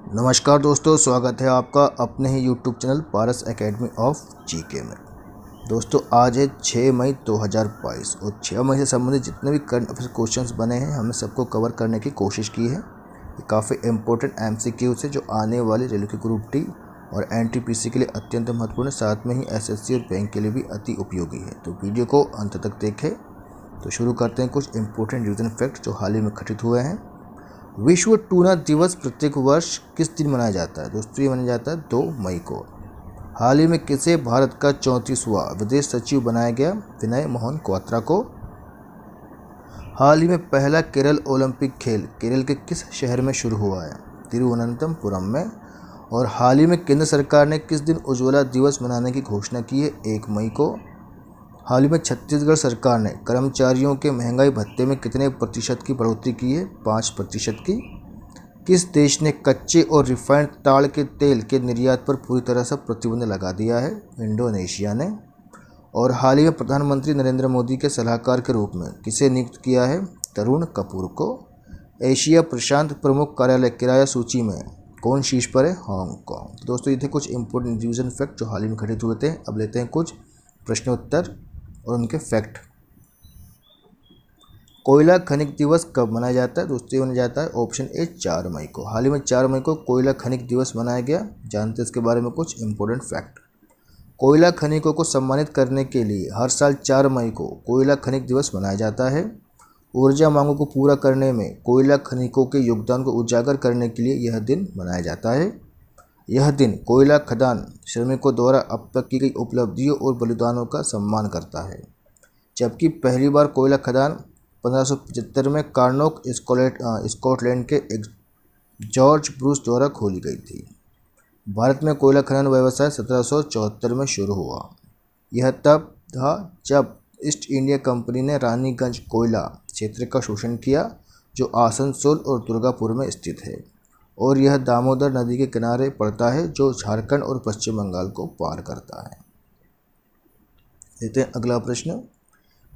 नमस्कार दोस्तों, स्वागत है आपका अपने ही YouTube channel Paras academy of GK में। दोस्तों आज है 6 मई 2022 और 6 मई से संबंधित जितने भी करंट अफेयर क्वेश्चंस बने हैं हमने सबको कवर करने की कोशिश की है। ये काफ़ी इंपॉर्टेंट MCQs है जो आने वाली रेलवे की ग्रुप डी और NTPC के लिए अत्यंत महत्वपूर्ण है, साथ में ही SSC और बैंक के लिए भी अति उपयोगी है। तो वीडियो को अंत तक देखें। तो शुरू करते हैं कुछ इंपॉर्टेंट रिवीजन फैक्ट जो हाल ही में घटित हुए हैं। विश्व टूना दिवस प्रत्येक वर्ष किस दिन मनाया जाता है? दोस्तों ये मनाया जाता है 2 मई को। हाल ही में किसे भारत का 34वां विदेश सचिव बनाया गया? विनय मोहन क्वात्रा को। हाल ही में पहला केरल ओलंपिक खेल केरल के किस शहर में शुरू हुआ है? तिरुवनंतपुरम में। और हाल ही में केंद्र सरकार ने किस दिन उज्ज्वला दिवस मनाने की घोषणा की है? 1 मई को। हाल ही में छत्तीसगढ़ सरकार ने कर्मचारियों के महंगाई भत्ते में कितने प्रतिशत की बढ़ोतरी की है? 5% की। किस देश ने कच्चे और रिफाइंड ताड़ के तेल के निर्यात पर पूरी तरह से प्रतिबंध लगा दिया है? इंडोनेशिया ने। और हाल ही में प्रधानमंत्री नरेंद्र मोदी के सलाहकार के रूप में किसे नियुक्त किया है? तरुण कपूर को। एशिया प्रशांत प्रमुख कार्यालय किराया सूची में कौन शीर्ष पर है? हांगकांग। दोस्तों ये थे कुछ इंपोर्टेंट रिवीजन फैक्ट जो हाल ही में घटित हुए थे। अब लेते हैं कुछ प्रश्नोत्तर और उनके फैक्ट। कोयला खनिक दिवस कब मनाया जाता है? दोस्तों मनाया जाता है ऑप्शन ए 4 मई को। हाल ही में 4 मई को कोयला खनिक दिवस मनाया गया। जानते हैं इसके बारे में कुछ इंपॉर्टेंट फैक्ट। कोयला खनिकों को सम्मानित करने के लिए हर साल 4 मई को कोयला खनिक दिवस मनाया जाता है। ऊर्जा मांगों को पूरा करने में कोयला खनिकों के योगदान को उजागर करने के लिए यह दिन मनाया जाता है। यह दिन कोयला खदान श्रमिकों द्वारा अब तक की गई उपलब्धियों और बलिदानों का सम्मान करता है, जबकि पहली बार कोयला खदान 1575 में कार्नोक स्कॉटलैंड के जॉर्ज ब्रूस द्वारा खोली गई थी। भारत में कोयला खनन व्यवसाय 1774 में शुरू हुआ। यह तब था जब ईस्ट इंडिया कंपनी ने रानीगंज कोयला क्षेत्र का शोषण किया, जो आसनसोल और दुर्गापुर में स्थित है, और यह दामोदर नदी के किनारे पड़ता है जो झारखंड और पश्चिम बंगाल को पार करता है। देखते हैं अगला प्रश्न।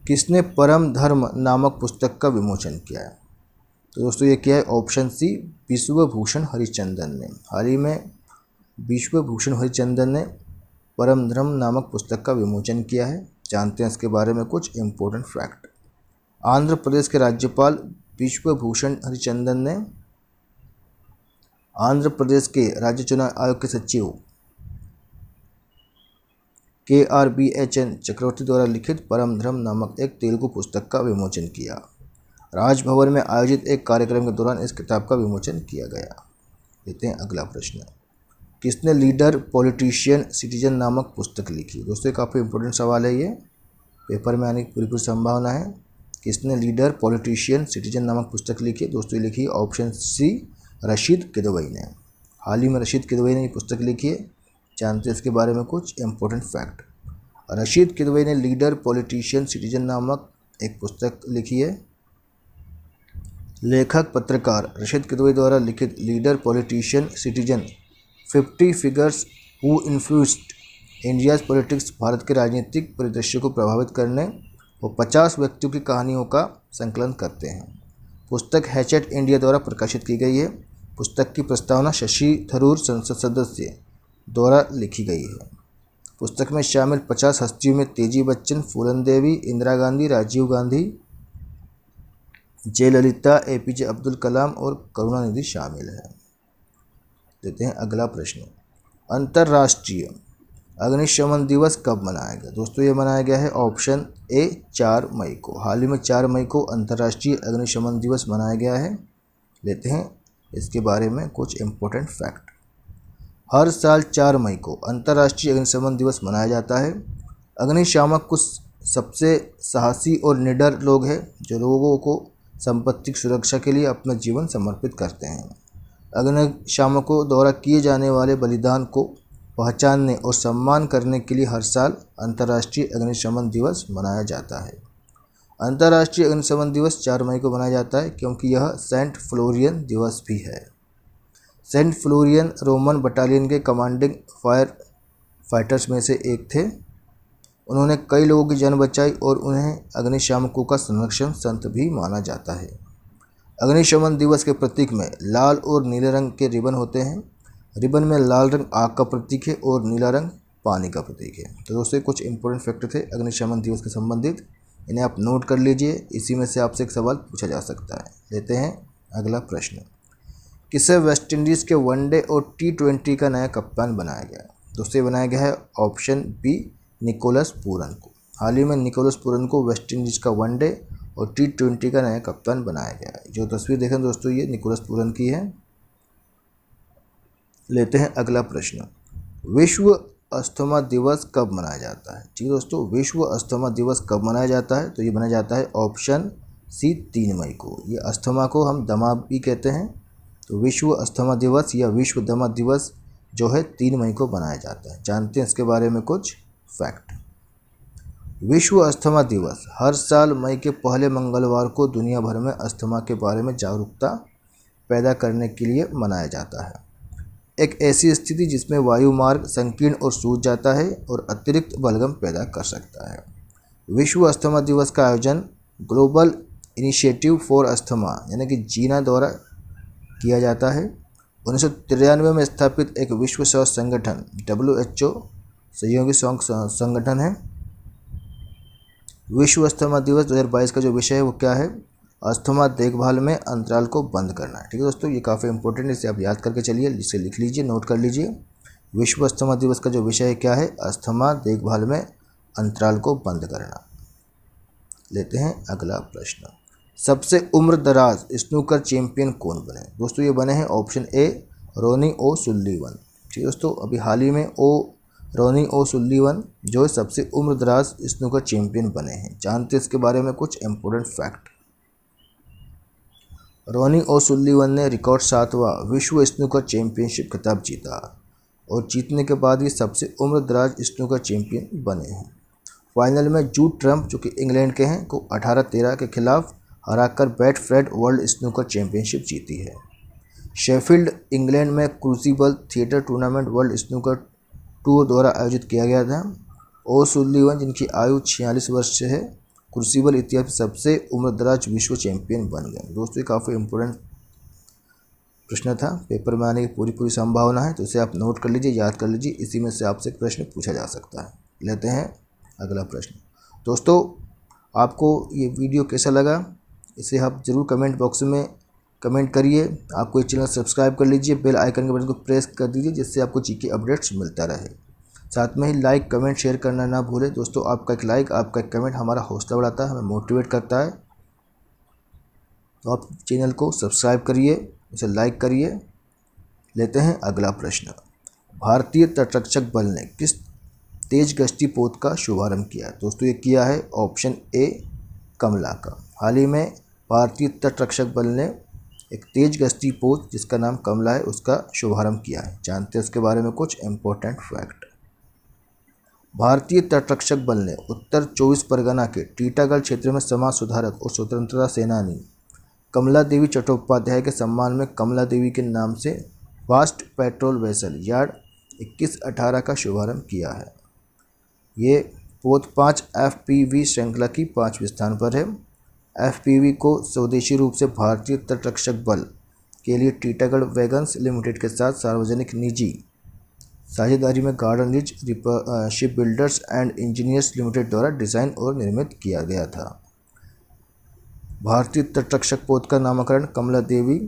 किसने परम धर्म नामक पुस्तक का विमोचन किया है? तो दोस्तों ये क्या है? ऑप्शन सी विश्वभूषण हरिचंदन ने। हाल ही में विश्वभूषण हरिचंदन ने परम धर्म नामक पुस्तक का विमोचन किया है। जानते हैं इसके बारे में कुछ इंपॉर्टेंट फैक्ट। आंध्र प्रदेश के राज्यपाल विश्वभूषण हरिचंदन ने आंध्र प्रदेश के राज्य चुनाव आयोग के सचिव KRBHN चक्रवर्ती द्वारा लिखित परम धर्म नामक एक तेलुगु पुस्तक का विमोचन किया। राजभवन में आयोजित एक कार्यक्रम के दौरान इस किताब का विमोचन किया गया। लेते हैं अगला प्रश्न। किसने लीडर पॉलिटिशियन सिटीजन नामक पुस्तक लिखी? दोस्तों काफ़ी इंपॉर्टेंट सवाल है, ये पेपर में आने की पूरी संभावना है। किसने लीडर पॉलिटिशियन सिटीजन नामक पुस्तक लिखी? दोस्तों लिखी ऑप्शन सी रशीद किदवई ने। हाल ही में रशीद किदवई ने ये पुस्तक लिखी है। जानते हैं इसके बारे में कुछ इंपॉर्टेंट फैक्ट। रशीद किदवई ने लीडर पॉलिटिशियन सिटीजन नामक एक पुस्तक लिखी है। लेखक पत्रकार रशीद किदवई द्वारा लिखित leader politician citizen 50 figures who influenced India's politics Bharat के राजनीतिक परिदृश्य को प्रभावित करने और 50 व्यक्तियों की कहानियों का संकलन करते हैं। पुस्तक हैचेट इंडिया द्वारा प्रकाशित की गई है। पुस्तक की प्रस्तावना शशि थरूर संसद सदस्य द्वारा लिखी गई है। पुस्तक में शामिल 50 हस्तियों में तेजी बच्चन, फूलन देवी, इंदिरा गांधी, राजीव गांधी, जयललिता, APJ अब्दुल कलाम और करुणानिधि शामिल है। देते हैं अगला प्रश्न। अंतर्राष्ट्रीय अग्निशमन दिवस कब मनाया गया? दोस्तों ये मनाया गया है ऑप्शन ए 4 मई को। हाल ही में 4 मई को अंतर्राष्ट्रीय अग्निशमन दिवस मनाया गया है। लेते हैं इसके बारे में कुछ इंपॉर्टेंट फैक्ट। हर साल 4 मई को अंतर्राष्ट्रीय अग्निशमन दिवस मनाया जाता है। अग्निशामक कुछ सबसे साहसी और निडर लोग हैं जो लोगों को संपत्ति की सुरक्षा के लिए अपना जीवन समर्पित करते हैं। अग्निशामकों द्वारा किए जाने वाले बलिदान को पहचानने और सम्मान करने के लिए हर साल अंतर्राष्ट्रीय अग्निशमन दिवस मनाया जाता है। अंतर्राष्ट्रीय अग्निशमन दिवस 4 मई को मनाया जाता है क्योंकि यह सेंट फ्लोरियन दिवस भी है। सेंट फ्लोरियन रोमन बटालियन के कमांडिंग फायर फाइटर्स में से एक थे। उन्होंने कई लोगों की जान बचाई और उन्हें अग्निशामकों का संरक्षण संत भी माना जाता है। अग्निशमन दिवस के प्रतीक में लाल और नीले रंग के रिबन होते हैं। रिबन में लाल रंग आग का प्रतीक है और नीला रंग पानी का प्रतीक है। तो दोस्तों कुछ इंपॉर्टेंट फैक्टर थे अग्निशमन दिवस के संबंधित, इन्हें आप नोट कर लीजिए। इसी में से आपसे एक सवाल पूछा जा सकता है। लेते हैं अगला प्रश्न। किसे वेस्ट इंडीज़ के वनडे और T20 का नया कप्तान बनाया गया है? दोस्तों बनाया गया है ऑप्शन बी निकोलस पूरन को। हाल ही में निकोलस पूरन को वेस्ट इंडीज़ का वनडे और T20 का नया कप्तान बनाया गया है। जो तस्वीर देखें दोस्तों ये निकोलस पूरन की है। लेते हैं अगला प्रश्न। विश्व अस्थमा दिवस कब मनाया जाता है? ठीक है दोस्तों, विश्व अस्थमा दिवस कब मनाया जाता है? तो ये मनाया जाता है ऑप्शन सी 3 मई को। ये अस्थमा को हम दमा भी कहते हैं। तो विश्व अस्थमा दिवस या विश्व दमा दिवस जो है 3 मई को मनाया जाता है। जानते हैं इसके बारे में कुछ फैक्ट। विश्व अस्थमा दिवस हर साल मई के पहले मंगलवार को दुनिया भर में अस्थमा के बारे में जागरूकता पैदा करने के लिए मनाया जाता है। एक ऐसी स्थिति जिसमें वायु मार्ग संकीर्ण और सूज जाता है और अतिरिक्त बलगम पैदा कर सकता है। विश्व अस्थमा दिवस का आयोजन ग्लोबल इनिशिएटिव फॉर अस्थमा यानी कि जीना द्वारा किया जाता है। 1993 में स्थापित एक विश्व स्वास्थ्य संगठन WHO सहयोगी संगठन है। विश्व अस्थमा दिवस 2022 का जो विषय है वो क्या है? अस्थमा देखभाल में अंतराल को बंद करना है। ठीक है दोस्तों, ये काफ़ी इंपॉर्टेंट है, इसे आप याद करके चलिए, इसे लिख लीजिए, नोट कर लीजिए। विश्व अस्थमा दिवस का जो विषय है क्या है? अस्थमा देखभाल में अंतराल को बंद करना। लेते हैं अगला प्रश्न। सबसे उम्र दराज स्नूकर चैंपियन कौन बने? दोस्तों ये बने हैं ऑप्शन ए रोनी ओ सुल्लीवन। ठीक है दोस्तों, अभी हाल ही में रोनी ओ सुल्लीवन जो सबसे उम्र दराज स्नूकर चैंपियन बने हैं। जानते हैं इसके बारे में कुछ इंपॉर्टेंट फैक्ट। रोनी ओ सुल्लीवन ने रिकॉर्ड 7वां विश्व स्नूकर चैंपियनशिप खिताब जीता और जीतने के बाद ये सबसे उम्र दराज स्नूकर चैंपियन बने हैं। फाइनल में जूड ट्रम्प जो कि इंग्लैंड के हैं को 18-13 के खिलाफ हराकर बेटफ्रेड वर्ल्ड स्नूकर चैंपियनशिप जीती है। शेफील्ड इंग्लैंड में crucible theatre tournament world snooker tour द्वारा आयोजित किया गया था। ओ सुल्लीवन जिनकी आयु 46 वर्ष से है क्रूसिबल इतिहास में सबसे उम्रदराज विश्व चैंपियन बन गए। दोस्तों ये काफ़ी इंपॉर्टेंट प्रश्न था, पेपर में आने की पूरी संभावना है, तो इसे आप नोट कर लीजिए, याद कर लीजिए। इसी में से आपसे प्रश्न पूछा जा सकता है। लेते हैं अगला प्रश्न। दोस्तों आपको ये वीडियो कैसा लगा इसे आप ज़रूर कमेंट बॉक्स में कमेंट करिए। आपको ये चैनल सब्सक्राइब कर लीजिए, बेल आइकन के बटन को प्रेस कर दीजिए जिससे आपको जीके अपडेट्स मिलता रहे। साथ में ही लाइक कमेंट शेयर करना ना भूलें। दोस्तों आपका एक लाइक आपका एक कमेंट हमारा हौसला बढ़ाता है, हमें मोटिवेट करता है। तो आप चैनल को सब्सक्राइब करिए, उसे लाइक करिए। लेते हैं अगला प्रश्न। भारतीय तटरक्षक बल ने किस तेज गश्ती पोत का शुभारंभ किया? दोस्तों ये किया है ऑप्शन ए कमला का। हाल ही में भारतीय तटरक्षक बल ने एक तेज गश्ती पोत जिसका नाम कमला है उसका शुभारंभ किया है। जानते हैं उसके बारे में कुछ इंपॉर्टेंट फैक्ट। भारतीय तटरक्षक बल ने उत्तर 24 परगना के टीटागढ़ क्षेत्र में समाज सुधारक और स्वतंत्रता सेनानी कमला देवी चट्टोपाध्याय के सम्मान में कमला देवी के नाम से वास्ट पेट्रोल वेसल यार्ड 2118 का शुभारंभ किया है। ये पोत 5 FPV श्रृंखला की 5वें स्थान पर है। FPV को स्वदेशी रूप से भारतीय तटरक्षक बल के लिए टीटागढ़ वैगन्स लिमिटेड के साथ सार्वजनिक निजी साझेदारी में garden ridge ship builders and engineers limited द्वारा डिज़ाइन और निर्मित किया गया था। भारतीय तटरक्षक पोत का नामकरण कमला देवी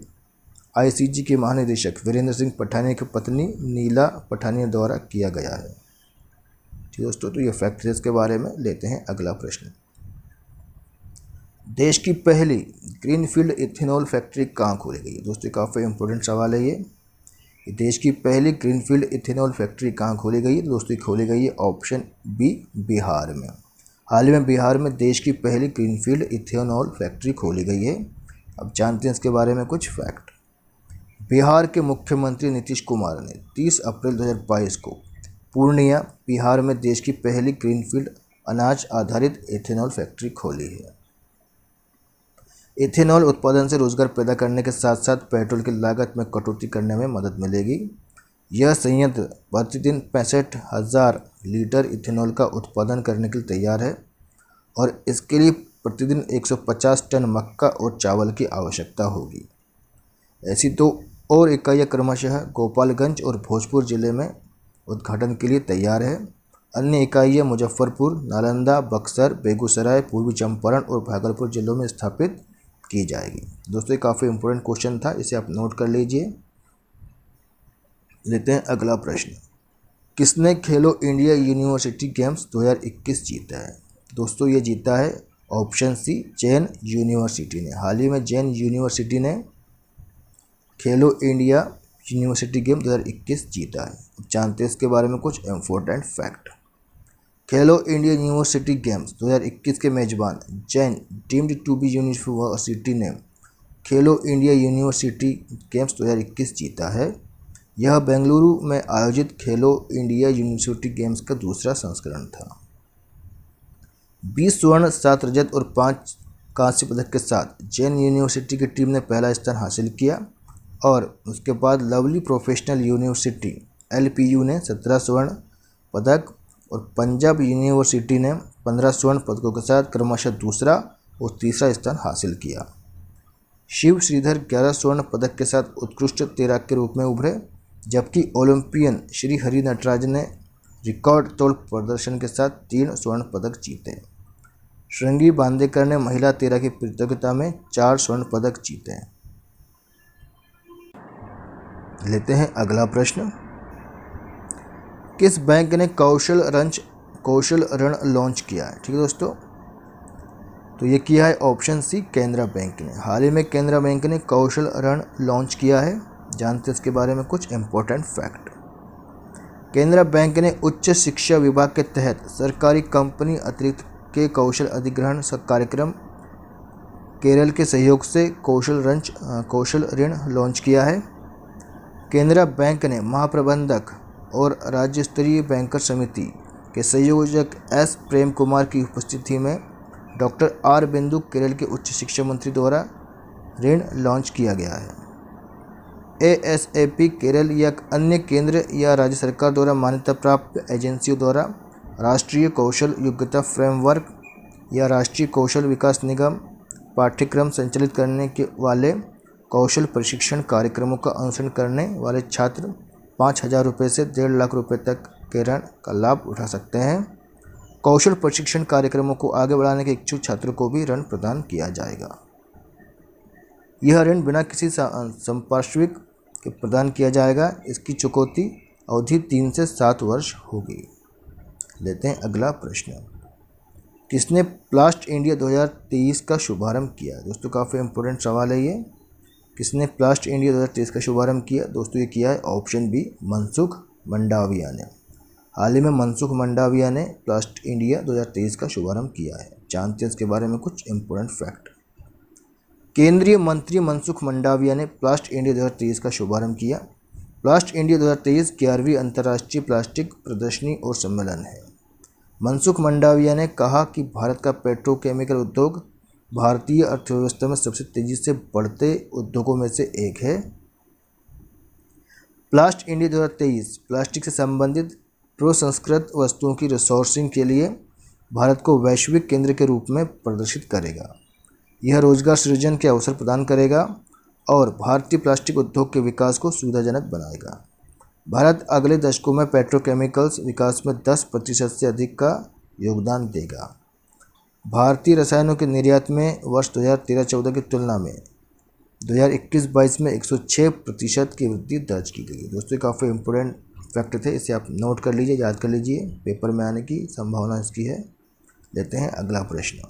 ICG के महानिदेशक वीरेंद्र सिंह पठानिया की पत्नी नीला पठानिया द्वारा किया गया है। ठीक दोस्तों, तो ये फैक्ट है इसके बारे में। लेते हैं अगला प्रश्न। देश की पहली ग्रीनफील्ड इथेनॉल फैक्ट्री कहाँ खोली गई है? दोस्तों काफ़ी इंपॉर्टेंट सवाल है ये। देश की पहली ग्रीनफील्ड इथेनॉल फैक्ट्री कहाँ खोली गई है? दोस्तों खोली गई है ऑप्शन बी बिहार में। हाल ही में बिहार में देश की पहली ग्रीनफील्ड इथेनॉल फैक्ट्री खोली गई है। अब जानते हैं इसके बारे में कुछ फैक्ट। बिहार के मुख्यमंत्री नीतीश कुमार ने 30 अप्रैल 2022 को पूर्णिया बिहार में देश की पहली ग्रीनफील्ड अनाज आधारित इथेनॉल फैक्ट्री खोली है। इथेनॉल उत्पादन से रोजगार पैदा करने के साथ साथ पेट्रोल की लागत में कटौती करने में मदद मिलेगी। यह संयंत्र प्रतिदिन 65,000 लीटर इथेनॉल का उत्पादन करने के लिए तैयार है और इसके लिए प्रतिदिन 150 टन मक्का और चावल की आवश्यकता होगी। ऐसी तो और इकाइयाँ क्रमशः गोपालगंज और भोजपुर जिले में उद्घाटन के लिए तैयार है। अन्य इकाइयाँ मुजफ्फरपुर, नालंदा, बक्सर, बेगूसराय, पूर्वी चंपारण और भागलपुर जिलों में स्थापित की जाएगी। दोस्तों, ये काफ़ी इंपॉर्टेंट क्वेश्चन था, इसे आप नोट कर लीजिए। लेते हैं अगला प्रश्न। किसने खेलो इंडिया यूनिवर्सिटी गेम्स 2021 जीता है? दोस्तों, ये जीता है ऑप्शन सी, जैन यूनिवर्सिटी ने। हाल ही में जैन यूनिवर्सिटी ने खेलो इंडिया यूनिवर्सिटी गेम 2021 जीता है। जानते हैं इसके बारे में कुछ important fact. Khelo India university games 2021 के मेजबान Jain deemed to be university ने खेलो इंडिया यूनिवर्सिटी गेम्स 2021 जीता है। यह बेंगलुरु में आयोजित खेलो इंडिया यूनिवर्सिटी गेम्स का दूसरा संस्करण था। 20 स्वर्ण, 7 रजत और 5 कांस्य पदक के साथ जैन यूनिवर्सिटी की टीम ने पहला स्थान हासिल किया और उसके बाद लवली प्रोफेशनल यूनिवर्सिटी LPU ने 17 स्वर्ण पदक और पंजाब यूनिवर्सिटी ने 15 स्वर्ण पदकों के साथ क्रमशः दूसरा और तीसरा स्थान हासिल किया। शिव श्रीधर 11 स्वर्ण पदक के साथ उत्कृष्ट तैराक के रूप में उभरे, जबकि ओलंपियन श्री हरि नटराज ने रिकॉर्ड तोड़ प्रदर्शन के साथ 3 स्वर्ण पदक जीते। श्रृंगी बांदेकर ने महिला तैराकी प्रतियोगिता में 4 स्वर्ण पदक जीते। लेते हैं अगला प्रश्न। किस बैंक ने कौशल ऋण लॉन्च किया है? ठीक है दोस्तों, तो ये किया है ऑप्शन सी, केनरा बैंक ने। हाल ही में केनरा बैंक ने कौशल ऋण लॉन्च किया है। जानते हैं इसके बारे में कुछ इम्पोर्टेंट फैक्ट। केनरा बैंक ने उच्च शिक्षा विभाग के तहत सरकारी कंपनी अतिरिक्त के कौशल अधिग्रहण कार्यक्रम केरल के सहयोग से कौशल ऋण लॉन्च किया है। केनरा बैंक ने महाप्रबंधक और राज्य स्तरीय बैंकर समिति के संयोजक S प्रेम कुमार की उपस्थिति में डॉक्टर R बिंदु केरल के उच्च शिक्षा मंत्री द्वारा ऋण लॉन्च किया गया है। ASAP केरल या अन्य केंद्र या राज्य सरकार द्वारा मान्यता प्राप्त एजेंसियों द्वारा राष्ट्रीय कौशल योग्यता फ्रेमवर्क या राष्ट्रीय कौशल विकास निगम पाठ्यक्रम संचालित करने के वाले कौशल प्रशिक्षण कार्यक्रमों का अनुसरण करने वाले छात्र 5,000 रुपये से 1.5 लाख रुपये तक के ऋण का लाभ उठा सकते हैं। कौशल प्रशिक्षण कार्यक्रमों को आगे बढ़ाने के इच्छुक छात्रों को भी ऋण प्रदान किया जाएगा। यह ऋण बिना किसी संपार्श्विक के प्रदान किया जाएगा। इसकी चुकौती अवधि 3 से 7 वर्ष होगी। लेते हैं अगला प्रश्न। किसने प्लास्ट इंडिया 2023 का शुभारंभ किया? दोस्तों, काफ़ी इंपॉर्टेंट सवाल है ये। किसने प्लास्ट इंडिया 2023 का शुभारंभ किया? दोस्तों, ये किया है ऑप्शन बी, मनसुख मंडाविया ने। हाल ही में मनसुख मंडाविया ने प्लास्ट इंडिया 2023 का शुभारंभ किया है। जानते हैं इसके बारे में कुछ इंपॉर्टेंट फैक्ट। केंद्रीय मंत्री मनसुख मंडाविया ने प्लास्ट इंडिया 2023 का शुभारंभ किया। प्लास्ट इंडिया 2023 11वीं अंतर्राष्ट्रीय प्लास्टिक प्रदर्शनी और सम्मेलन है। मनसुख मंडाविया ने कहा कि भारत का पेट्रोकेमिकल उद्योग भारतीय अर्थव्यवस्था में सबसे तेजी से बढ़ते उद्योगों में से एक है। प्लास्ट इंडिया 2023 प्लास्टिक से संबंधित प्रसंस्कृत वस्तुओं की रिसोर्सिंग के लिए भारत को वैश्विक केंद्र के रूप में प्रदर्शित करेगा। यह रोजगार सृजन के अवसर प्रदान करेगा और भारतीय प्लास्टिक उद्योग के विकास को सुविधाजनक बनाएगा। भारत अगले दशकों में पेट्रोकेमिकल्स विकास में 10% से अधिक का योगदान देगा। भारतीय रसायनों के निर्यात में वर्ष 2013-14 की तुलना में 2021-22 में 106% की वृद्धि दर्ज की गई। दोस्तों, काफ़ी इंपॉर्टेंट फैक्ट थे, इसे आप नोट कर लीजिए, याद कर लीजिए, पेपर में आने की संभावना इसकी है। लेते हैं अगला प्रश्न।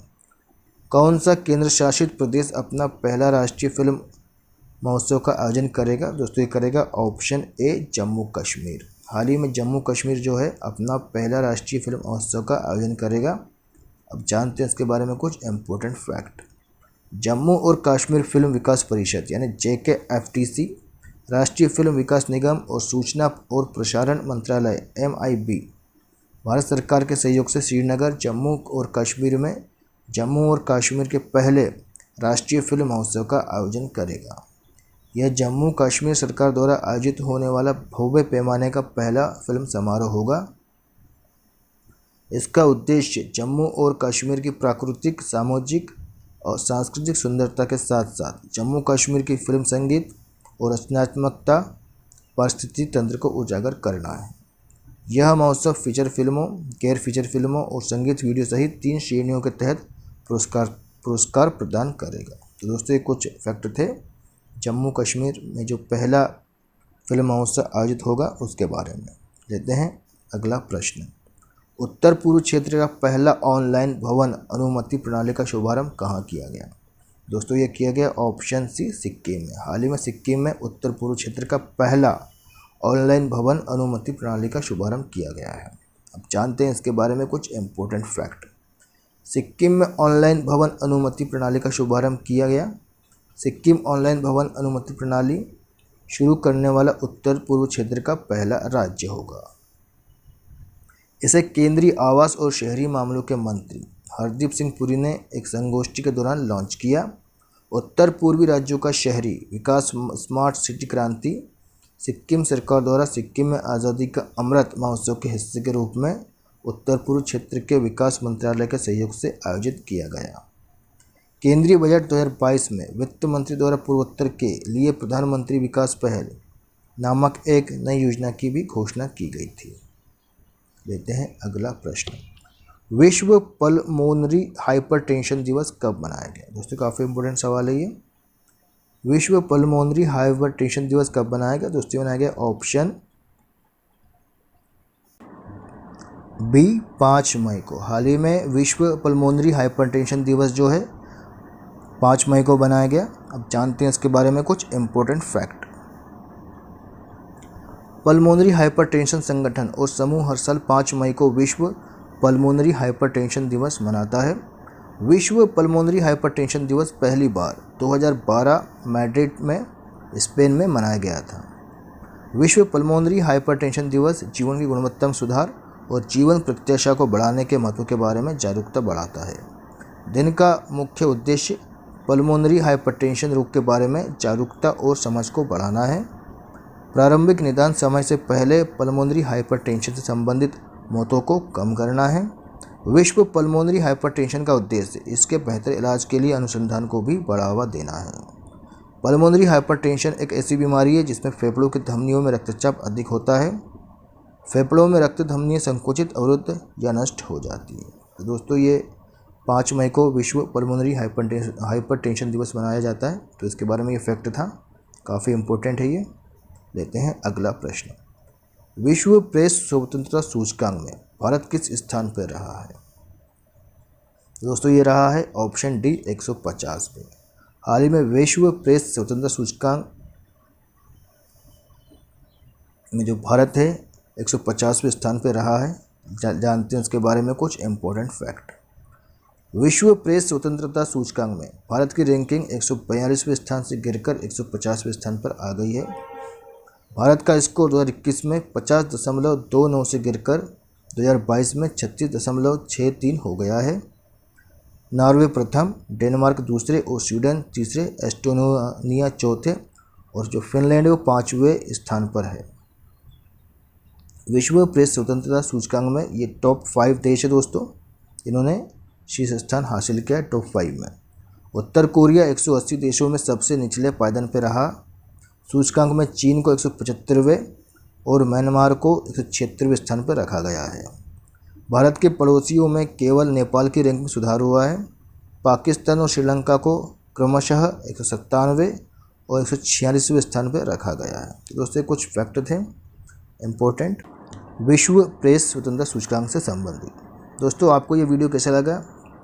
कौन सा केंद्र शासित प्रदेश अपना पहला राष्ट्रीय फिल्म महोत्सव का आयोजन करेगा? दोस्तों, ये करेगा ऑप्शन ए, जम्मू कश्मीर। हाल ही में जम्मू कश्मीर जो है अपना पहला राष्ट्रीय फिल्म महोत्सव का आयोजन करेगा। अब जानते हैं इसके बारे में कुछ इम्पोर्टेंट फैक्ट। जम्मू और कश्मीर फिल्म विकास परिषद यानी JKFTC, राष्ट्रीय फिल्म विकास निगम और सूचना और प्रसारण मंत्रालय MIB भारत सरकार के सहयोग से श्रीनगर, जम्मू और कश्मीर में जम्मू और कश्मीर के पहले राष्ट्रीय फिल्म महोत्सव का आयोजन करेगा। यह जम्मू कश्मीर सरकार द्वारा आयोजित होने वाला भव्य पैमाने का पहला फिल्म समारोह होगा। इसका उद्देश्य जम्मू और कश्मीर की प्राकृतिक, सामाजिक और सांस्कृतिक सुंदरता के साथ साथ जम्मू कश्मीर की फिल्म, संगीत और रचनात्मकता पारिस्थितिकी तंत्र को उजागर करना है। यह महोत्सव फीचर फिल्मों, गैर फीचर फिल्मों और संगीत वीडियो सहित 3 श्रेणियों के तहत पुरस्कार प्रदान करेगा। तो दोस्तों, ये कुछ फैक्ट थे जम्मू कश्मीर में जो पहला फिल्म महोत्सव आयोजित होगा उसके बारे में। लेते हैं अगला प्रश्न। उत्तर पूर्व क्षेत्र का पहला ऑनलाइन भवन अनुमति प्रणाली का शुभारंभ कहाँ किया गया? दोस्तों, ये किया गया ऑप्शन सी, सिक्किम में। हाल ही में सिक्किम में उत्तर पूर्व क्षेत्र का पहला ऑनलाइन भवन अनुमति प्रणाली का शुभारंभ किया गया है। अब जानते हैं इसके बारे में कुछ इम्पोर्टेंट फैक्ट। सिक्किम में ऑनलाइन भवन अनुमति प्रणाली का शुभारंभ किया गया। सिक्किम ऑनलाइन भवन अनुमति प्रणाली शुरू करने वाला उत्तर पूर्व क्षेत्र का पहला राज्य होगा। इसे केंद्रीय आवास और शहरी मामलों के मंत्री हरदीप सिंह पुरी ने एक संगोष्ठी के दौरान लॉन्च किया। उत्तर पूर्वी राज्यों का शहरी विकास स्मार्ट सिटी क्रांति सिक्किम सरकार द्वारा सिक्किम में आज़ादी का अमृत महोत्सव के हिस्से के रूप में उत्तर पूर्व क्षेत्र के विकास मंत्रालय के सहयोग से आयोजित किया गया। केंद्रीय बजट 2022 में वित्त मंत्री द्वारा पूर्वोत्तर के लिए प्रधानमंत्री विकास पहल नामक एक नई योजना की भी घोषणा की गई थी। लेते हैं अगला प्रश्न। विश्व पल्मोनरी हाइपरटेंशन दिवस कब मनाया गया? दोस्तों, काफ़ी इंपॉर्टेंट सवाल है ये। विश्व पल्मोनरी हाइपरटेंशन दिवस कब मनाया गया? दोस्तों, मनाया गया ऑप्शन बी, 5 मई को। हाल ही में विश्व पल्मोनरी हाइपरटेंशन दिवस जो है 5 मई को बनाया गया। अब जानते हैं इसके बारे में कुछ इम्पोर्टेंट फैक्ट। पल्मोनरी हाइपरटेंशन संगठन और समूह हर साल 5 मई को विश्व पल्मोनरी हाइपरटेंशन दिवस मनाता है। विश्व पल्मोनरी हाइपरटेंशन दिवस पहली बार 2012 मैड्रिड में स्पेन में मनाया गया था। विश्व पल्मोनरी हाइपरटेंशन दिवस जीवन की गुणवत्ता में सुधार और जीवन प्रत्याशा को बढ़ाने के महत्व के बारे में जागरूकता बढ़ाता है। दिन का मुख्य उद्देश्य पल्मोनरी हाइपरटेंशन रोग के बारे में जागरूकता और समझ को बढ़ाना है। प्रारंभिक निदान समय से पहले पल्मोनरी हाइपरटेंशन से संबंधित मौतों को कम करना है। विश्व पल्मोनरी हाइपरटेंशन का उद्देश्य इसके बेहतर इलाज के लिए अनुसंधान को भी बढ़ावा देना है। पल्मोनरी हाइपरटेंशन एक ऐसी बीमारी है जिसमें फेफड़ों की धमनियों में रक्तचाप अधिक होता है। फेफड़ों में रक्त धमनियाँ संकुचित, अवरुद्ध या नष्ट हो जाती है। तो दोस्तों, ये 5 मई को विश्व पल्मोनरी हाइपरटेंशन दिवस मनाया जाता है। तो इसके बारे में ये फैक्ट था, काफ़ी इम्पोर्टेंट है ये। लेते हैं अगला प्रश्न। विश्व प्रेस स्वतंत्रता सूचकांक में भारत किस स्थान पर रहा है? दोस्तों, ये रहा है ऑप्शन डी, 150 पे। हाल ही में विश्व प्रेस स्वतंत्रता सूचकांक में जो भारत है 150वें स्थान पर रहा है। जानते हैं उसके बारे में कुछ इम्पोर्टेंट फैक्ट। विश्व प्रेस स्वतंत्रता सूचकांक में भारत की रैंकिंग 142वें स्थान से गिरकर 150वें स्थान पर आ गई है। भारत का स्कोर 2021 में 50.29 से गिरकर 2022 में 36.63 हो गया है। नॉर्वे प्रथम, डेनमार्क दूसरे और स्वीडन तीसरे, एस्टोनिया चौथे और जो फिनलैंड है वो 5वें स्थान पर है। विश्व प्रेस स्वतंत्रता सूचकांक में ये टॉप 5 देश है दोस्तों, इन्होंने शीर्ष स्थान हासिल किया टॉप 5 में। उत्तर कोरिया 180 देशों में सबसे निचले पायदान पर रहा। सूचकांक में चीन को 175वें और म्यांमार को 176वें स्थान पर रखा गया है। भारत के पड़ोसियों में केवल नेपाल की रैंक में सुधार हुआ है। पाकिस्तान और श्रीलंका को क्रमशः 197वें और 146वें स्थान पर रखा गया है। तो दोस्तों, कुछ फैक्ट थे इम्पोर्टेंट विश्व प्रेस स्वतंत्रता सूचकांक से संबंधित। दोस्तों, आपको ये वीडियो कैसा लगा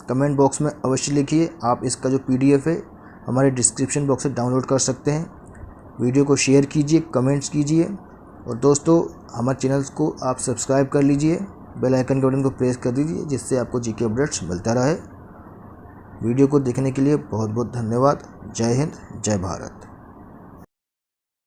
कमेंट बॉक्स में अवश्य लिखिए। आप इसका जो PDF है हमारे डिस्क्रिप्शन बॉक्स से डाउनलोड कर सकते हैं। वीडियो को शेयर कीजिए, कमेंट्स कीजिए और दोस्तों हमारे चैनल्स को आप सब्सक्राइब कर लीजिए, बेल आइकन के बटन को प्रेस कर दीजिए जिससे आपको GK अपडेट्स मिलता रहे। वीडियो को देखने के लिए बहुत बहुत धन्यवाद। जय हिंद, जय भारत।